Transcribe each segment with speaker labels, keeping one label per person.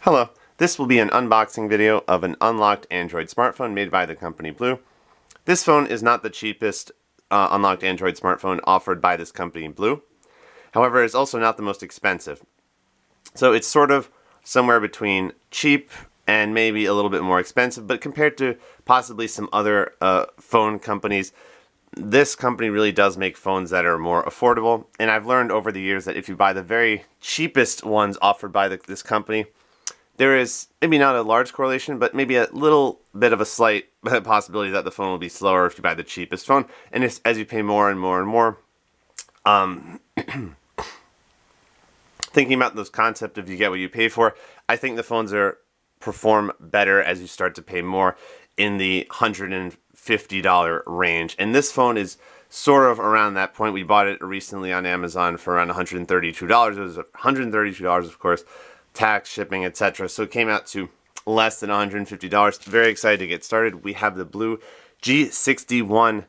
Speaker 1: Hello, this will be an unboxing video of an unlocked Android smartphone made by the company Blu. This phone is not the cheapest unlocked Android smartphone offered by this company Blu. However, it's also not the most expensive. So it's sort of somewhere between cheap and maybe a little bit more expensive, but compared to possibly some other phone companies, this company really does make phones that are more affordable. And I've learned over the years that if you buy the very cheapest ones offered by this company, there is maybe not a large correlation, but maybe a little bit of a slight possibility that the phone will be slower if you buy the cheapest phone. And as you pay more and more and more, thinking about this concept of you get what you pay for, I think the phones perform better as you start to pay more in the $150 range. And this phone is sort of around that point. We bought it recently on Amazon for around $132. It was $132, of course, tax, shipping, etc. So it came out to less than $150. Very excited to get started. We have the Blu G61s,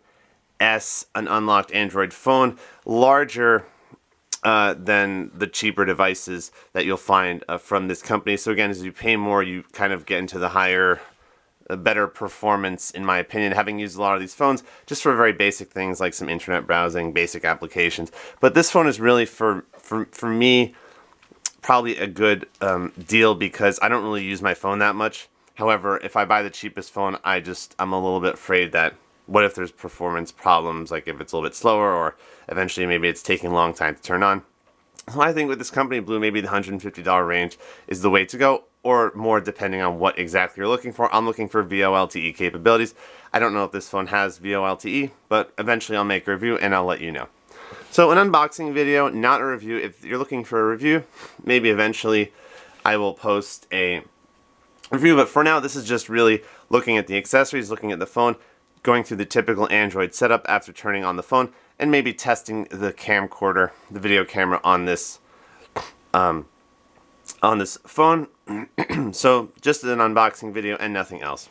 Speaker 1: an unlocked Android phone, larger than the cheaper devices that you'll find from this company. So again, as you pay more, you kind of get into the higher, better performance, in my opinion, having used a lot of these phones just for very basic things like some internet browsing, basic applications. But this phone is really, for me, probably a good deal because I don't really use my phone that much. However, if I buy the cheapest phone, I'm a little bit afraid that what if there's performance problems, like if it's a little bit slower or eventually maybe it's taking a long time to turn on. So I think with this company, Blu, maybe the $150 range is the way to go, or more depending on what exactly you're looking for. I'm looking for VoLTE capabilities. I don't know if this phone has VoLTE, but eventually I'll make a review and I'll let you know. So an unboxing video, not a review. If you're looking for a review, maybe eventually I will post a review. But for now, this is just really looking at the accessories, looking at the phone, going through the typical Android setup after turning on the phone, and maybe testing the camcorder, the video camera on this phone. So just an unboxing video and nothing else.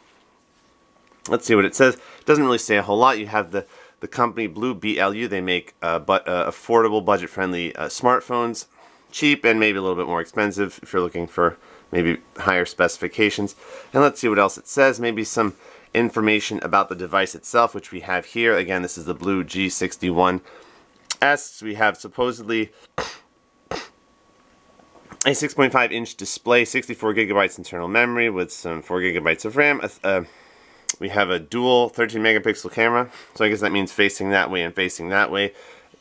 Speaker 1: Let's see what it says. It doesn't really say a whole lot. You have the company Blu, BLU. They make affordable, budget-friendly smartphones, cheap and maybe a little bit more expensive if you're looking for maybe higher specifications. And let's see what else it says. Maybe some information about the device itself, which we have here. Again, this is the Blu G61s. We have supposedly a 6.5-inch display, 64 gigabytes internal memory with some 4 gigabytes of RAM. We have a dual 13 megapixel camera, so I guess that means facing that way and facing that way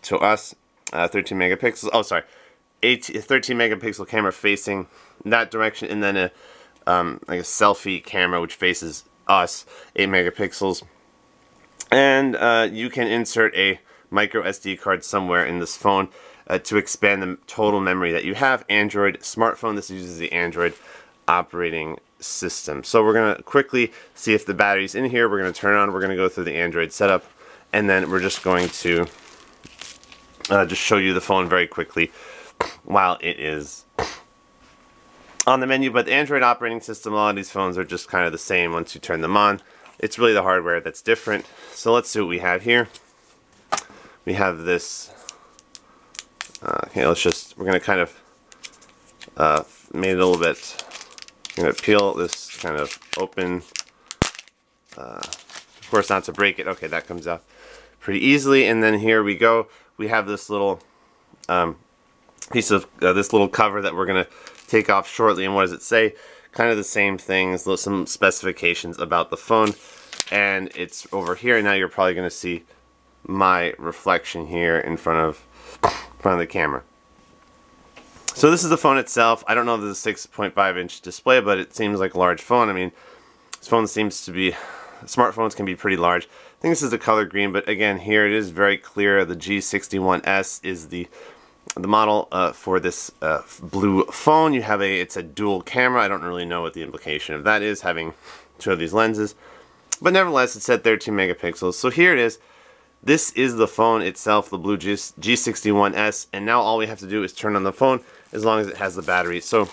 Speaker 1: to us. 13 megapixels, oh sorry, a 13 megapixel camera facing that direction, and then like a selfie camera which faces us, 8 megapixels. And you can insert a micro SD card somewhere in this phone to expand the total memory that you have. Android smartphone, this uses the Android operating system. So we're going to quickly see if the battery's in here. We're going to turn it on. We're going to go through the Android setup, and then we're just going to just show you the phone very quickly while it is on the menu. But the Android operating system, a lot of these phones are just kind of the same once you turn them on. It's really the hardware that's different. So let's see what we have here. We have this okay, we're going to kind of made it a little bit. I'm going to peel this kind of open, of course not to break it. Okay, that comes out pretty easily. And then here we go. We have this little piece of this little cover that we're going to take off shortly. And what does it say? Kind of the same things, some specifications about the phone. And it's over here. And now you're probably going to see my reflection here in front of the camera. So this is the phone itself. I don't know if this is a 6.5-inch display, but it seems like a large phone. I mean, this phone seems to be, smartphones can be pretty large. I think this is the color green, but again, here it is very clear. The G61s is the model for this Blu phone. You have it's a dual camera. I don't really know what the implication of that is, having two of these lenses. But nevertheless, it's at 13 megapixels. So here it is. This is the phone itself, the Blu G61s, and now all we have to do is turn on the phone as long as it has the battery. So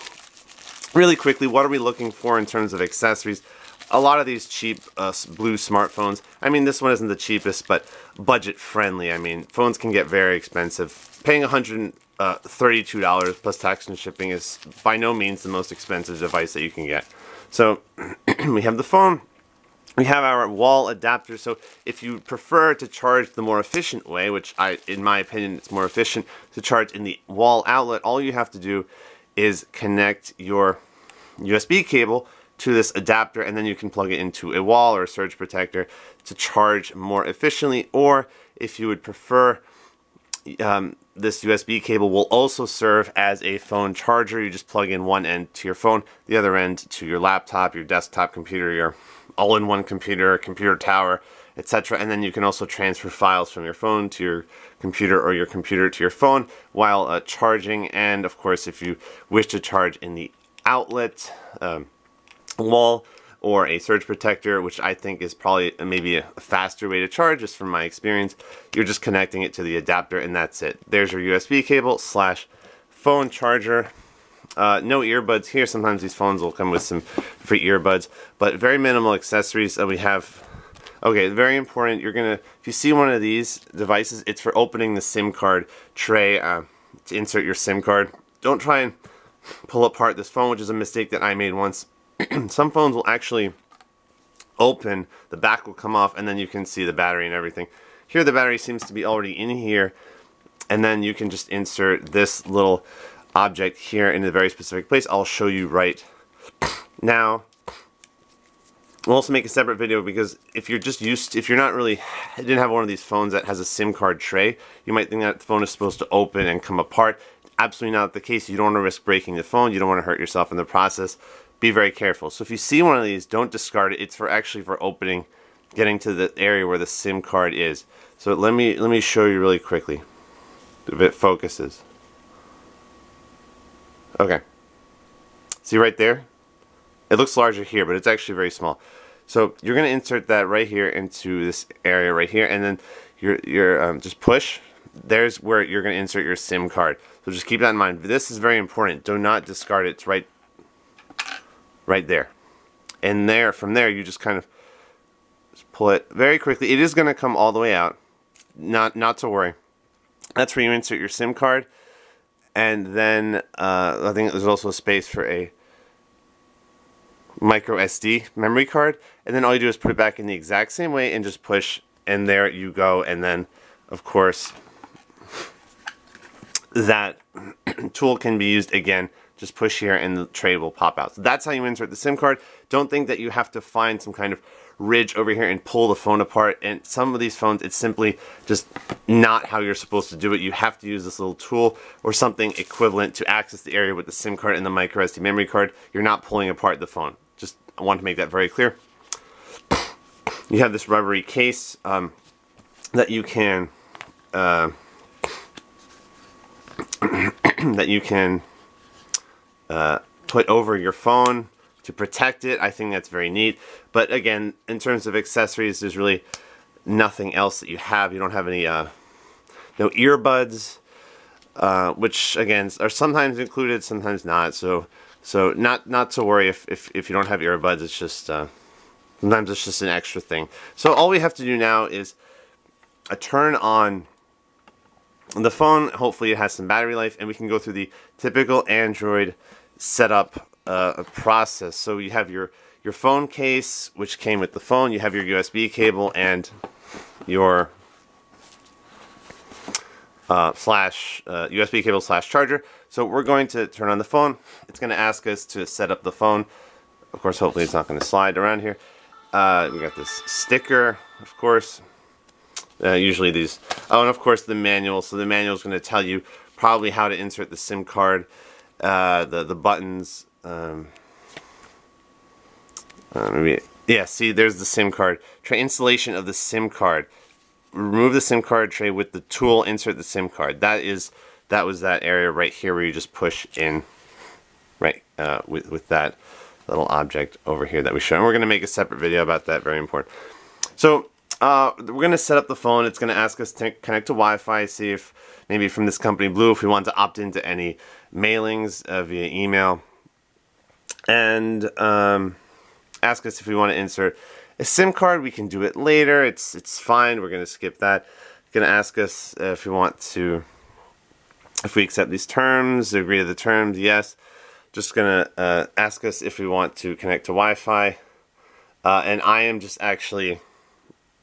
Speaker 1: really quickly, what are we looking for in terms of accessories? A lot of these cheap Blu smartphones, I mean, this one isn't the cheapest, but budget friendly. I mean, phones can get very expensive. Paying $150 $32 plus tax and shipping is by no means the most expensive device that you can get. So we have the phone. We have our wall adapter, so if you prefer to charge the more efficient way, which in my opinion, it's more efficient to charge in the wall outlet, all you have to do is connect your USB cable to this adapter, and then you can plug it into a wall or a surge protector to charge more efficiently. Or if you would prefer, this USB cable will also serve as a phone charger. You just plug in one end to your phone, the other end to your laptop, your desktop computer, your all-in-one computer, computer tower, etc. And then you can also transfer files from your phone to your computer or your computer to your phone while charging. And of course, if you wish to charge in the outlet wall or a surge protector, which I think is probably maybe a faster way to charge, just from my experience, you're just connecting it to the adapter and that's it. There's your USB cable / phone charger. No earbuds here. Sometimes these phones will come with some free earbuds, but very minimal accessories that we have. Okay, very important. If you see one of these devices, it's for opening the SIM card tray to insert your SIM card. Don't try and pull apart this phone, which is a mistake that I made once. Some phones will actually open, the back will come off, and then you can see the battery and everything. Here the battery seems to be already in here, and then you can just insert this little object here in a very specific place. I'll show you right now. We'll also make a separate video because if you're just if you're not really, didn't have one of these phones that has a SIM card tray, you might think that the phone is supposed to open and come apart. Absolutely not the case. You don't want to risk breaking the phone. You don't want to hurt yourself in the process. Be very careful. So if you see one of these, don't discard it. It's actually for opening, getting to the area where the SIM card is. So let me show you really quickly if it focuses. Okay. See right there? It looks larger here, but it's actually very small. So you're going to insert that right here into this area right here, and then you're just push. There's where you're going to insert your SIM card. So just keep that in mind. This is very important. Do not discard it. It's right there. And from there, you just kind of just pull it very quickly. It is going to come all the way out. Not to worry. That's where you insert your SIM card. And then I think there's also a space for a micro SD memory card. And then all you do is put it back in the exact same way and just push, and there you go. And then, of course, that tool can be used again. Just push here and the tray will pop out. So that's how you insert the SIM card. Don't think that you have to find some kind of ridge over here and pull the phone apart. And some of these phones, it's simply just not how you're supposed to do it. You have to use this little tool or something equivalent to access the area with the SIM card and the micro SD memory card. You're not pulling apart the phone. Just I want to make that very clear. You have this rubbery case that you can put over your phone to protect it. I think that's very neat. But again, in terms of accessories, there's really nothing else that you have. You don't have any no earbuds, which again are sometimes included, sometimes not. So not to worry if you don't have earbuds. It's just sometimes it's just an extra thing. So all we have to do now is turn on the phone. Hopefully it has some battery life, and we can go through the typical Android setup process. So you have your phone case, which came with the phone. You have your USB cable and your USB cable / charger. So we're going to turn on the phone. It's going to ask us to set up the phone. Of course, hopefully it's not going to slide around here. We got this sticker, of course. Usually these. Oh, and of course the manual. So the manual is going to tell you probably how to insert the SIM card, the buttons. Maybe, yeah. See, there's the SIM card tray. Installation of the SIM card. Remove the SIM card tray with the tool. Insert the SIM card. That was that area right here where you just push in, right, with that little object over here that we show. And we're going to make a separate video about that. Very important. So we're going to set up the phone. It's going to ask us to connect to Wi-Fi, see if maybe from this company Blu, if we want to opt into any mailings via email, and ask us if we want to insert a SIM card. We can do it later. It's fine. We're going to skip that. It's going to ask us if we want to If we accept these terms, agree to the terms, yes. Just gonna ask us if we want to connect to Wi-Fi, and I am just actually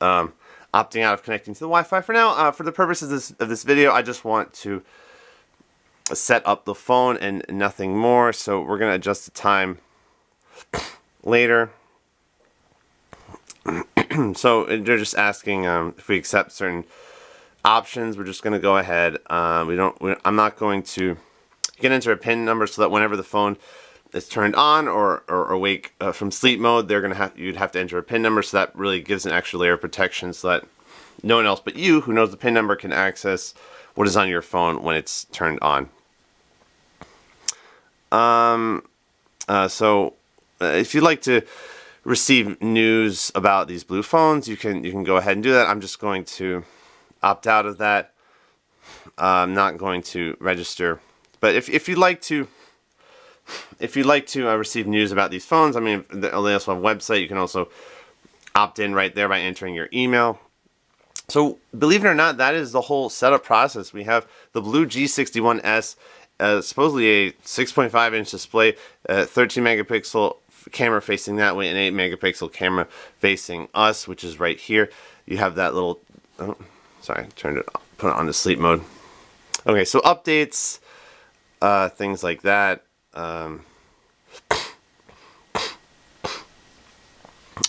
Speaker 1: opting out of connecting to the Wi-Fi for now. For the purposes of this video, I just want to set up the phone and nothing more. So we're gonna adjust the time later. So they're just asking if we accept certain options. We're just gonna go ahead. I'm not going to get enter a PIN number so that whenever the phone is turned on or awake from sleep mode, you'd have to enter a PIN number, so that really gives an extra layer of protection so that no one else but you who knows the PIN number can access what is on your phone when it's turned on. So if you'd like to receive news about these Blu phones, you can go ahead and do that. I'm just going to opt out of that. I'm not going to register. But if you'd like to receive news about these phones, I mean, they also have a website. You can also opt in right there by entering your email. So believe it or not, that is the whole setup process. We have the Blu G61s, supposedly a 6.5-inch display, 13 megapixel camera facing that way, and 8 megapixel camera facing us, which is right here. You have that little, oh, sorry, put it on the sleep mode. Okay, so updates, things like that.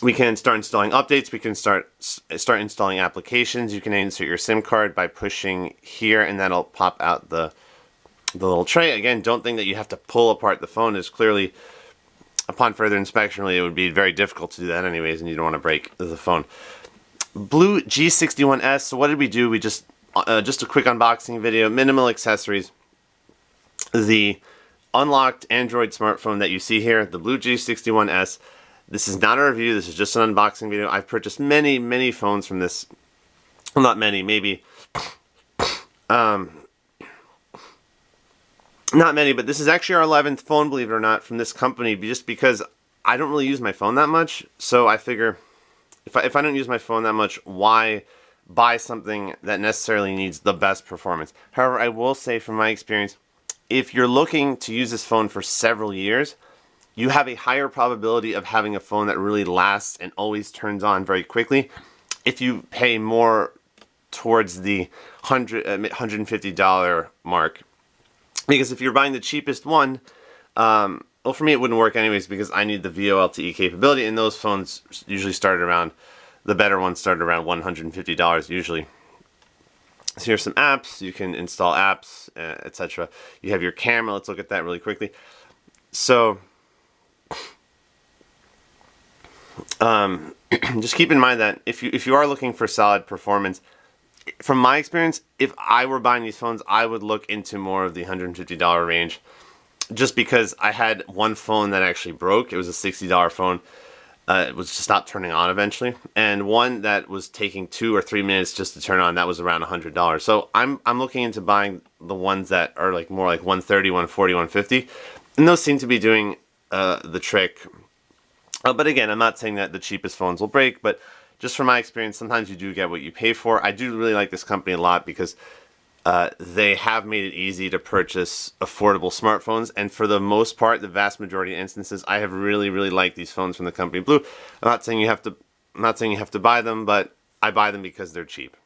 Speaker 1: We can start installing updates. We can start installing applications. You can insert your SIM card by pushing here, and that'll pop out the little tray. Again, don't think that you have to pull apart the phone. It's clearly, upon further inspection, really, it would be very difficult to do that anyways, and you don't want to break the phone. Blu G61s. So what did we do? We just a quick unboxing video, minimal accessories. The unlocked Android smartphone that you see here, the Blu G61s. This is not a review. This is just an unboxing video. I've purchased many phones from this. Well, not many, maybe. Not many, but this is actually our 11th phone, believe it or not, from this company, just because I don't really use my phone that much. So I figure if I don't use my phone that much, why buy something that necessarily needs the best performance? However, I will say from my experience, if you're looking to use this phone for several years, you have a higher probability of having a phone that really lasts and always turns on very quickly if you pay more towards the $150 mark. Because if you're buying the cheapest one, well, for me it wouldn't work anyways because I need the VoLTE capability, and those phones usually start around, the better ones start around $150 usually. So here's some apps. You can install apps, etc. You have your camera. Let's look at that really quickly. So just keep in mind that if you are looking for solid performance, from my experience, if I were buying these phones, I would look into more of the $150 range, just because I had one phone that actually broke. It was a $60 phone. It was just stopped turning on eventually, and one that was taking 2 or 3 minutes just to turn on. That was around $100. So I'm looking into buying the ones that are like more like 130, 140, 150, and those seem to be doing the trick. But again, I'm not saying that the cheapest phones will break, but just from my experience, sometimes you do get what you pay for. I do really like this company a lot because they have made it easy to purchase affordable smartphones, and for the most part, the vast majority of instances, I have really liked these phones from the company Blu. I'm not saying you have to buy them, but I buy them because they're cheap.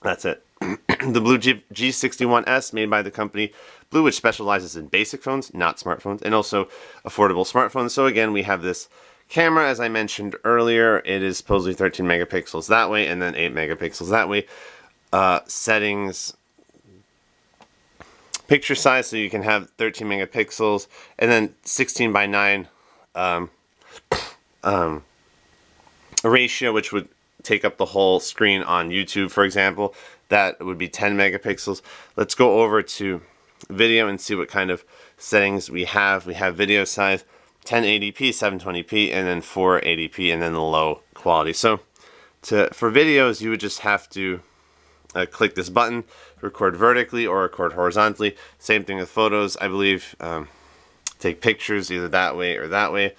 Speaker 1: That's it. The Blu G61s, made by the company Blu, which specializes in basic phones, not smartphones, and also affordable smartphones. So again, we have this camera, as I mentioned earlier. It is supposedly 13 megapixels that way, and then 8 megapixels that way. Settings, picture size, so you can have 13 megapixels, and then 16 by 9 ratio, which would take up the whole screen on YouTube, for example. That would be 10 megapixels. Let's go over to video and see what kind of settings we have. We have video size 1080p, 720p, and then 480p, and then the low quality. So for videos, you would just have to click this button, record vertically or record horizontally. Same thing with photos, I believe. Take pictures either that way or that way.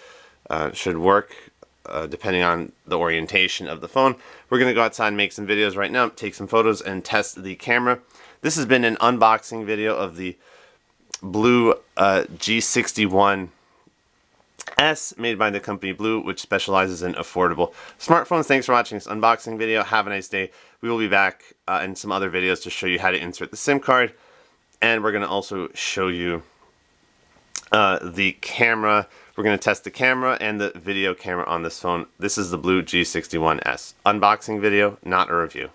Speaker 1: Should work depending on the orientation of the phone. We're going to go outside and make some videos right now, take some photos, and test the camera. this has been an unboxing video of the Blu G61s made by the company Blu, which specializes in affordable smartphones. Thanks for watching this unboxing video. Have a nice day. We will be back in some other videos to show you how to insert the SIM card, and we're going to also show you the camera. We're going to test the camera and the video camera on this phone. This is the Blu G61s. Unboxing video, not a review.